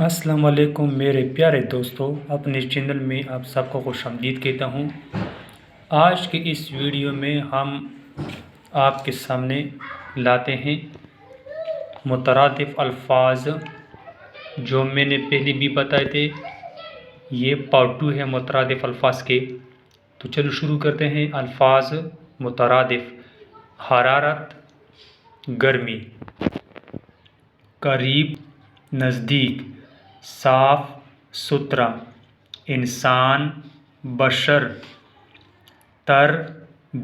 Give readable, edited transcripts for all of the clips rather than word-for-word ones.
السلام علیکم میرے پیارے دوستو، اپنے چینل میں آپ سب کو خوش آمدید کہتا ہوں۔ آج کے اس ویڈیو میں ہم آپ کے سامنے لاتے ہیں مترادف الفاظ، جو میں نے پہلے بھی بتائے تھے۔ یہ پارٹ 2 ہے مترادف الفاظ کے۔ تو چلو شروع کرتے ہیں۔ الفاظ مترادف: حرارت، گرمی، قریب، نزدیک، صاف ستھرا، انسان، بشر، تر،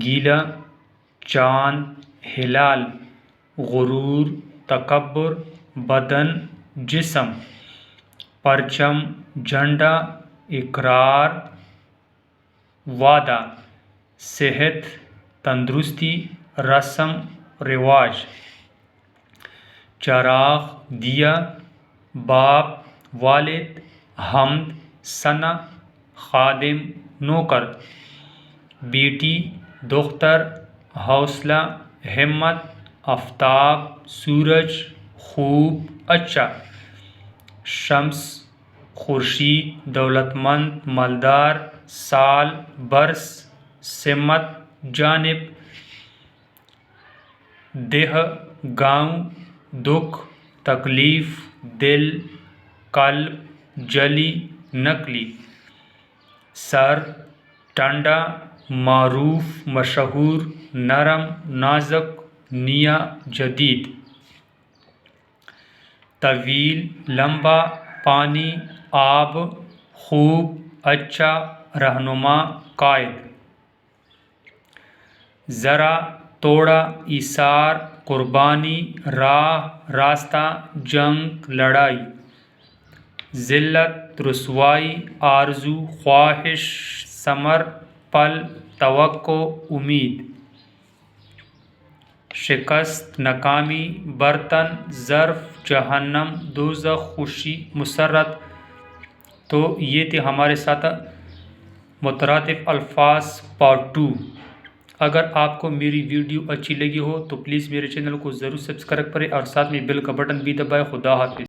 گیلا، چاند، ہلال، غرور، تکبر، بدن، جسم، پرچم، جھنڈا، اقرار، وعدہ، صحت، تندرستی، رسم رواج، چراغ، دیا، باپ، والد، حمد، ثنا، خادم، نوکر، بیٹی، دختر، حوصلہ، ہمت، آفتاب، سورج، خوب، اچھا، شمس، خورشید، دولت مند، مالدار، سال، برس، سمت، جانب، دہ، گاؤں، دکھ، تکلیف، دل، قلب، جلی، نقلی، سر، ٹھنڈا، معروف، مشہور، نرم، نازک، نیا، جدید، طویل، لمبا، پانی، آب، خوب، اچھا، رہنما، قائد، ذرا، توڑا، ایثار، قربانی، راہ، راستہ، جنگ، لڑائی، ذلت، رسوائی، آرزو، خواہش، ثمر، پل، توقع، امید، شکست، ناکامی، برتن، ظرف، جہنم، دوزخ، خوشی، مسرت۔ تو یہ تھے ہمارے ساتھ مترادف الفاظ پارٹ 2۔ اگر آپ کو میری ویڈیو اچھی لگی ہو تو پلیز میرے چینل کو ضرور سبسکرائب کریں اور ساتھ میں بیل کا بٹن بھی دبائیں۔ خدا حافظ۔